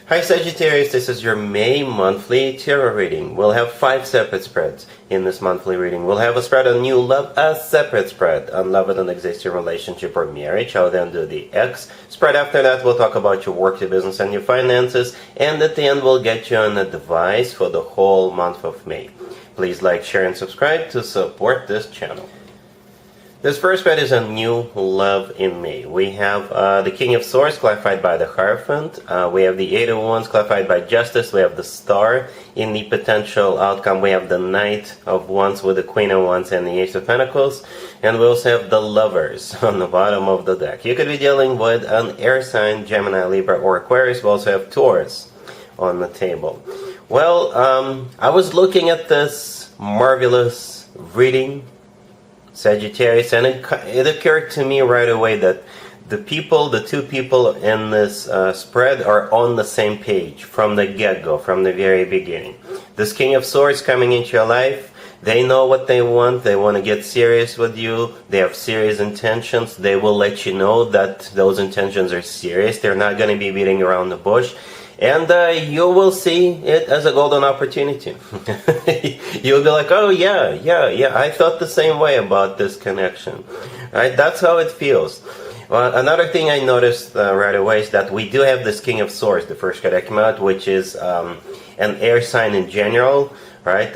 Hi Sagittarius, this is your May monthly tarot reading. We'll have 5 separate spreads in this monthly reading. We'll have a spread on new love, a separate spread on love and an existing relationship or marriage. I'll then do the X spread. After that, we'll talk about your work, your business, and your finances. And at the end, we'll get you an advice for the whole month of May. Please like, share, and subscribe to support this channel. This first spread is a new love in May. We have the King of Swords clarified by the Hierophant. We have the Eight of Wands clarified by Justice. We have the Star in the potential outcome. We have the Knight of Wands with the Queen of Wands and the Ace of Pentacles. And we also have the Lovers on the bottom of the deck. You could be dealing with an air sign, Gemini, Libra, or Aquarius. We also have Taurus on the table. Well, I was looking at this marvelous reading, Sagittarius, and it occurred to me right away that the two people in this spread are on the same page from the get-go, from the very beginning. This King of Swords coming into your life, they know what they want to get serious with you, they have serious intentions, they will let you know that those intentions are serious, they're not going to be beating around the bush. And you will see it as a golden opportunity. You'll be like, oh yeah, I thought the same way about this connection. Right? That's how it feels. Well, another thing I noticed right away is that we do have this King of Swords, the first card that came out, which is an air sign in general, right?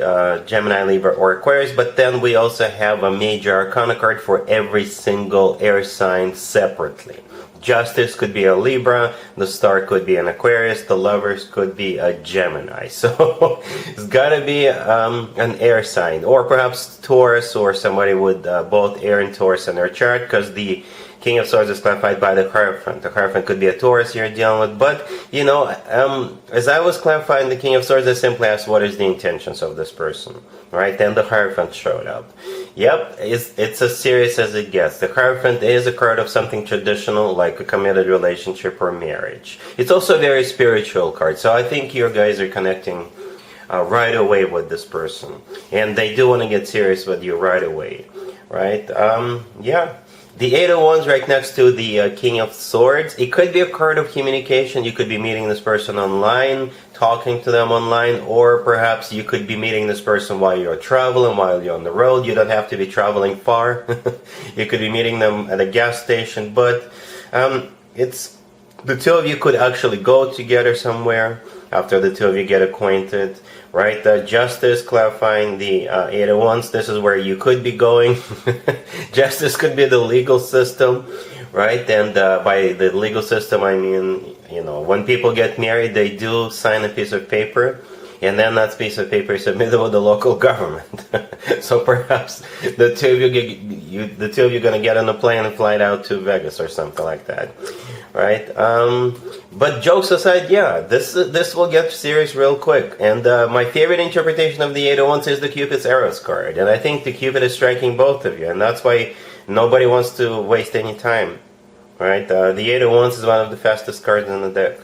Gemini, Libra, or Aquarius. But then we also have a major arcana card for every single air sign separately. Justice could be a Libra, the Star could be an Aquarius, the Lovers could be a Gemini. So it's got to be an air sign, or perhaps Taurus, or somebody with both air and Taurus in their chart, because the King of Swords is clarified by the Hierophant. The Hierophant could be a Taurus you're dealing with, but you know, as I was clarifying the King of Swords, I simply asked what is the intentions of this person, right? Then the Hierophant showed up. Yep, it's as serious as it gets. The Hierophant is a card of something traditional, like a committed relationship or marriage. It's also a very spiritual card, so I think you guys are connecting right away with this person, and they do want to get serious with you right away, right? Yeah. The Eight of Wands right next to the King of Swords. It could be a card of communication. You could be meeting this person online, talking to them online, or perhaps you could be meeting this person while you're traveling, while you're on the road. You don't have to be traveling far. You could be meeting them at a gas station, but it's the two of you could actually go together somewhere after the two of you get acquainted, right? Justice clarifying the Eight of Wands. This is where you could be going. Justice could be the legal system, right? And by the legal system, I mean, you know, when people get married, they do sign a piece of paper, and then that piece of paper is submitted with the local government. So perhaps the two of you are going to get on a plane and fly out to Vegas or something like that, right? But jokes aside, yeah, this will get serious real quick. And my favorite interpretation of the Eight of Wands is the Cupid's arrows card, and I think the Cupid is striking both of you, and that's why nobody wants to waste any time, right? The Eight of Wands is one of the fastest cards in the deck.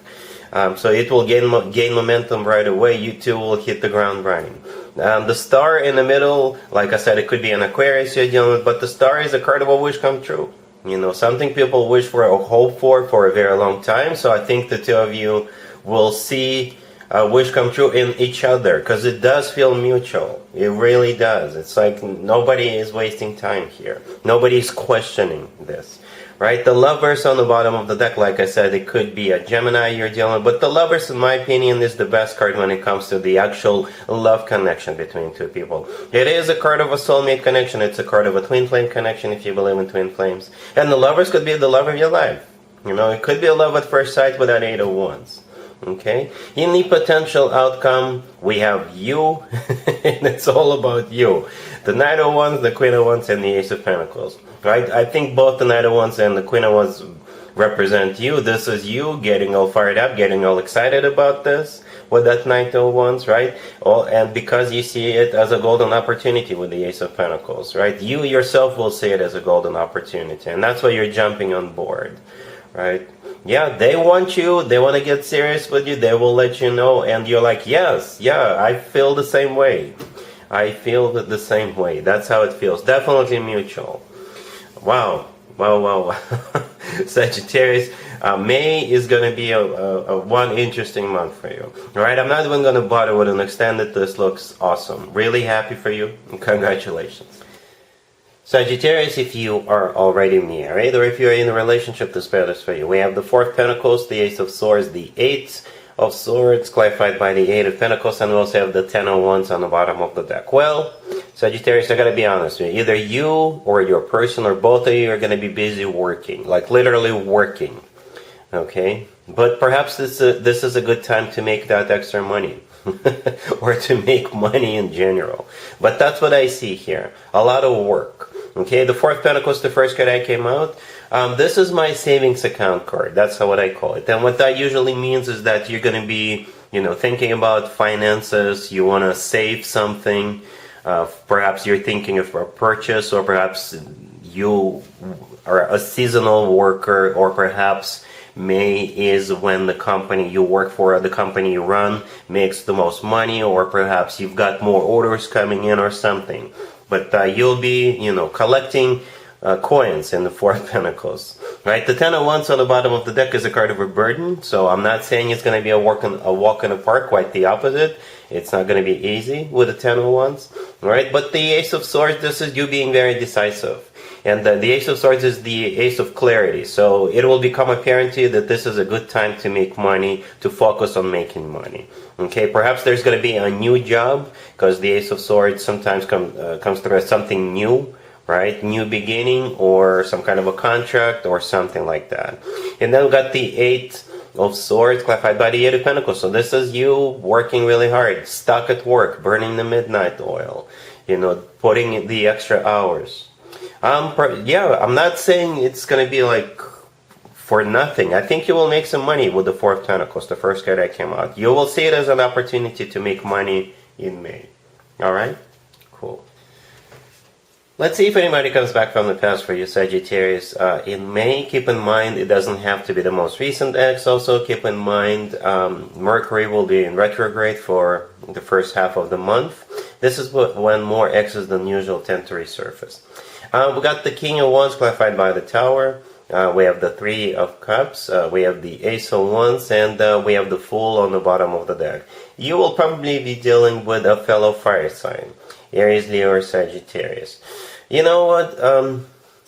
So it will gain momentum right away. You two will hit the ground running. The Star in the middle, like I said, it could be an Aquarius you're dealing with, but the Star is a card of a wish come true. You know, something people wish for or hope for a very long time. So I think the two of you will see a wish come true in each other, because it does feel mutual. It really does. It's like nobody is wasting time here. Nobody is questioning this. Right, the Lovers on the bottom of the deck, like I said, it could be a Gemini you're dealing with, but the Lovers, in my opinion, is the best card when it comes to the actual love connection between two people. It is a card of a soulmate connection. It's a card of a twin flame connection, if you believe in twin flames. And the Lovers could be the love of your life. You know, it could be a love at first sight with that Eight of Wands. Okay, in the potential outcome, we have you, and it's all about you. The Knight of Wands, the Queen of Wands, and the Ace of Pentacles. Right? I think both the Knight of Wands and the Queen of Wands represent you. This is you getting all fired up, getting all excited about this with that Knight of Wands, right? And because you see it as a golden opportunity with the Ace of Pentacles, right? You yourself will see it as a golden opportunity, and that's why you're jumping on board, right? Yeah, they want you, they want to get serious with you, they will let you know, and you're like, yes, yeah, I feel the same way. I feel the same way. That's how it feels. Definitely mutual. Wow. Sagittarius, May is going to be a one interesting month for you. All right, I'm not even going to bother with an extended. This looks awesome. Really happy for you. Congratulations. Sagittarius, if you are already married or if you're in a relationship, this spread is for you. We have the Four of Pentacles, the Ace of Swords, the Eight of Swords, clarified by the Eight of Pentacles, and we also have the Ten of Wands on the bottom of the deck. Well, Sagittarius, I gotta be honest with you. Either you or your person or both of you are gonna be busy working, like literally working. Okay? But perhaps this is a good time to make that extra money. Or to make money in general. But that's what I see here. A lot of work. Okay, the Four of Pentacles, the first card I came out. This is my savings account card. That's what I call it. And what that usually means is that you're going to be, thinking about finances. You want to save something. Perhaps you're thinking of a purchase, or perhaps you are a seasonal worker, or perhaps May is when the company you work for, the company you run, makes the most money, or perhaps you've got more orders coming in or something. But you'll be, collecting coins in the Four of Pentacles. Right? The Ten of Wands on the bottom of the deck is a card of a burden, so I'm not saying it's going to be a walk in the park, quite the opposite. It's not going to be easy with the Ten of Wands. Right? But the Ace of Swords, this is you being very decisive. And the Ace of Swords is the Ace of Clarity. So it will become apparent to you that this is a good time to make money, to focus on making money. Okay, perhaps there's going to be a new job, because the Ace of Swords sometimes comes through as something new, right? New beginning, or some kind of a contract, or something like that. And then we got the Eight of Swords, clarified by the Eight of Pentacles. So this is you working really hard, stuck at work, burning the midnight oil, putting in the extra hours. I'm not saying it's going to be like for nothing. I think you will make some money with the Four of Pentacles, the first card that came out. You will see it as an opportunity to make money in May. Alright? Cool. Let's see if anybody comes back from the past for you, Sagittarius. In May, keep in mind, it doesn't have to be the most recent ex. Also, keep in mind, Mercury will be in retrograde for the first half of the month. This is when more exes than usual tend to resurface. We got the King of Wands clarified by the Tower. We have the Three of Cups. We have the Ace of Wands, and we have the Fool on the bottom of the deck. You will probably be dealing with a fellow fire sign, Aries, Leo, or Sagittarius. You know what,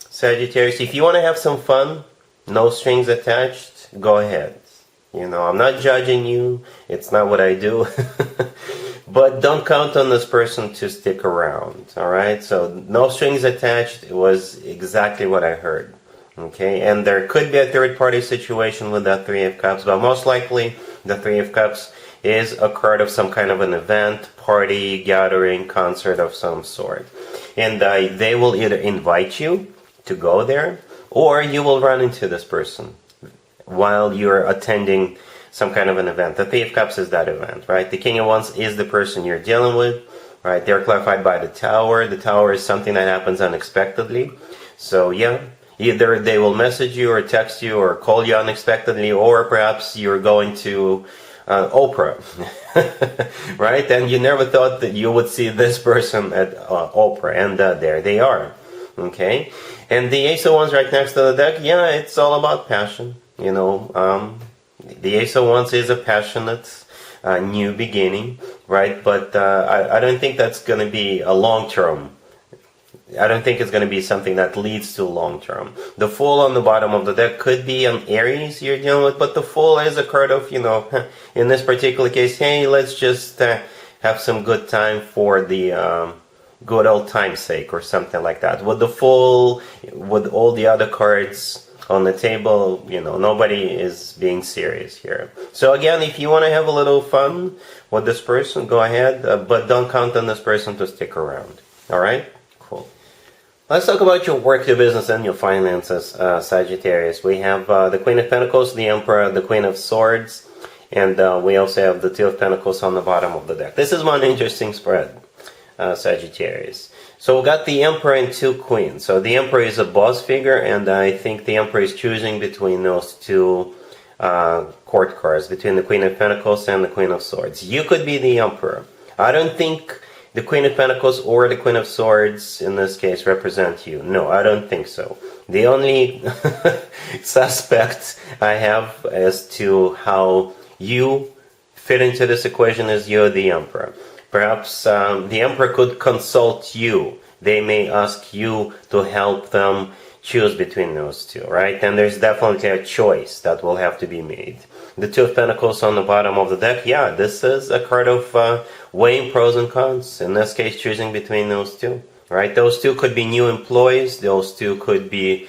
Sagittarius, if you want to have some fun, no strings attached, go ahead. I'm not judging you. It's not what I do. But don't count on this person to stick around, alright? So, no strings attached was exactly what I heard, okay? And there could be a third-party situation with that Three of Cups, but most likely, the Three of Cups is a card of some kind of an event, party, gathering, concert of some sort. And they will either invite you to go there, or you will run into this person while you're attending some kind of an event. The Three of Cups is that event, right? The King of Wands is the person you're dealing with, right? They're clarified by the Tower. The Tower is something that happens unexpectedly. So yeah, either they will message you or text you or call you unexpectedly, or perhaps you're going to Oprah, right? And you never thought that you would see this person at Oprah, and there they are, okay? And the Ace of Wands right next to the deck, yeah, it's all about passion, the Ace of Wands is a passionate new beginning, right? But I don't think that's going to be a long-term. I don't think it's going to be something that leads to long-term. The Fool on the bottom of the deck could be an Aries you're dealing with, but the Fool is a card of, in this particular case, hey, let's just have some good time for the good old time's sake, or something like that. With the Fool, with all the other cards on the table, nobody is being serious here. So again, if you want to have a little fun with this person, go ahead, but don't count on this person to stick around. Alright? Cool. Let's talk about your work, your business, and your finances, Sagittarius. We have the Queen of Pentacles, the Emperor, the Queen of Swords, and we also have the Two of Pentacles on the bottom of the deck. This is one interesting spread, Sagittarius. So we got the Emperor and two Queens. So the Emperor is a boss figure, and I think the Emperor is choosing between those two court cards, between the Queen of Pentacles and the Queen of Swords. You could be the Emperor. I don't think the Queen of Pentacles or the Queen of Swords in this case represent you? No, I don't think so. The only suspect I have as to how you fit into this equation is you're the Emperor. Perhaps the Emperor could consult you. They may ask you to help them choose between those two, right? And there's definitely a choice that will have to be made. The Two of Pentacles on the bottom of the deck, yeah, this is a card of weighing pros and cons. In this case, choosing between those two, right? Those two could be new employees. Those two could be,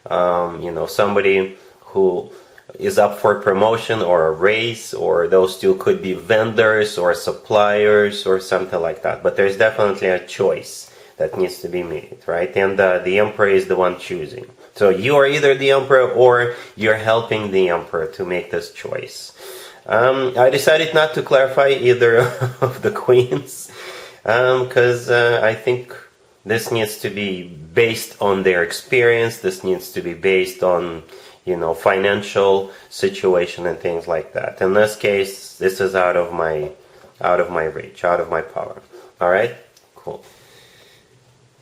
somebody who is up for promotion or a raise, or those two could be vendors or suppliers or something like that. But there's definitely a choice that needs to be made, right? And the Emperor is the one choosing. So you are either the Emperor or you're helping the Emperor to make this choice. I decided not to clarify either of the queens because I think this needs to be based on their experience. This needs to be based on, financial situation and things like that. In this case, this is out of my reach, out of my power. All right, cool.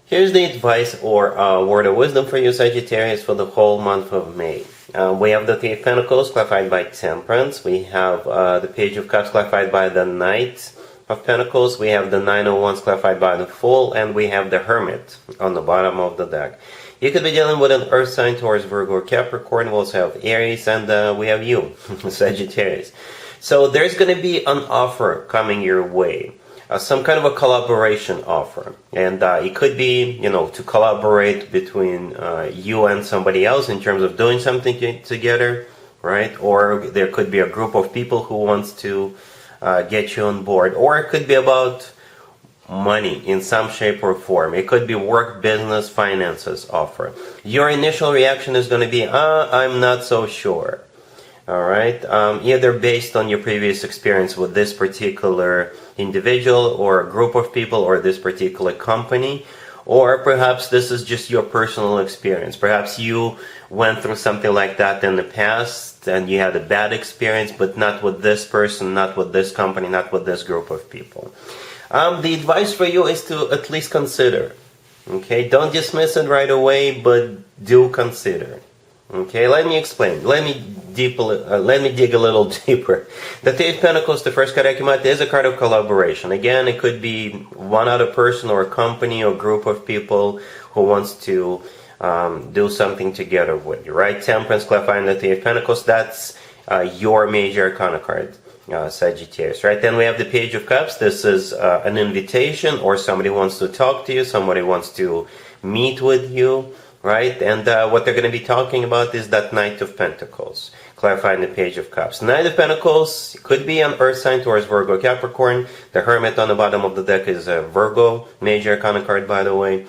Here's the advice or word of wisdom for you, Sagittarius, for the whole month of May. We have the Three of Pentacles clarified by Temperance. We have the Page of Cups clarified by the Knight of Pentacles. We have the Nine of Wands clarified by the Fool. And we have the Hermit on the bottom of the deck. You could be dealing with an Earth sign, Taurus, Virgo, or Capricorn. We also have Aries, and we have you, Sagittarius. So there's going to be an offer coming your way. Some kind of a collaboration offer, and it could be, to collaborate between you and somebody else in terms of doing something together, right? Or there could be a group of people who wants to get you on board, or it could be about money in some shape or form. It could be work, business, finances offer. Your initial reaction is going to be, I'm not so sure. All right, either based on your previous experience with this particular individual or a group of people or this particular company, or perhaps this is just your personal experience. Perhaps you went through something like that in the past and you had a bad experience, but not with this person, not with this company, not with this group of people. The advice for you is to at least consider. Okay, don't dismiss it right away, but do consider. Okay, let me explain. Let me dig a little deeper. The Three of Pentacles, the first card I came out, is a card of collaboration. Again, it could be one other person or a company or group of people who wants to do something together with you, right? Temperance, clarifying the Three of Pentacles, that's your major arcana card, Sagittarius, right? Then we have the Page of Cups. This is an invitation, or somebody wants to talk to you, somebody wants to meet with you, right? And what they're going to be talking about is that Knight of Pentacles, clarifying the Page of Cups. Knight of Pentacles could be an Earth sign, Taurus, Virgo, Capricorn. The Hermit on the bottom of the deck is a Virgo, major arcana card, by the way.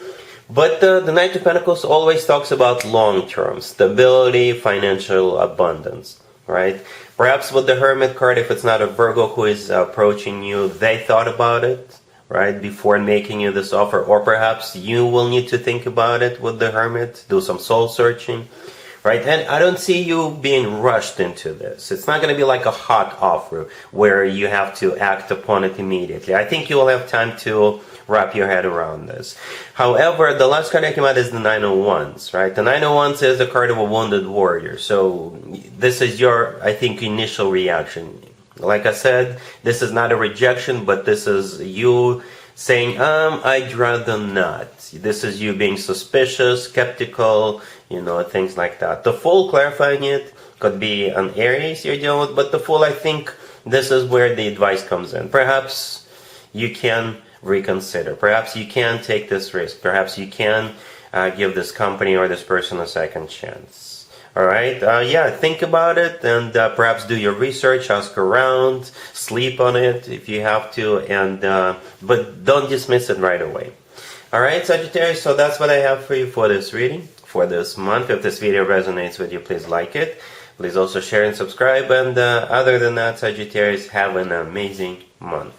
But the Knight of Pentacles always talks about long-term stability, financial abundance, right? Perhaps with the Hermit card, if it's not a Virgo who is approaching you, they thought about it, right, before making you this offer. Or perhaps you will need to think about it with the Hermit, do some soul searching, right? And I don't see you being rushed into this. It's not going to be like a hot offer where you have to act upon it immediately. I think you will have time to wrap your head around this. However, the last card that came out is the Nine of Wands, right? The Nine of Wands is the card of a wounded warrior. So this is your, I think, initial reaction. Like I said, this is not a rejection, but this is you saying, I'd rather not. This is you being suspicious, skeptical, things like that. The Fool, clarifying it, could be an Aries you're dealing with, but the Fool, I think this is where the advice comes in. Perhaps you can reconsider. Perhaps you can take this risk. Perhaps you can give this company or this person a second chance. All right, think about it, and perhaps do your research, ask around, sleep on it if you have to, and but don't dismiss it right away. All right, Sagittarius, so that's what I have for you for this reading, for this month. If this video resonates with you, please like it. Please also share and subscribe, and other than that, Sagittarius, have an amazing month.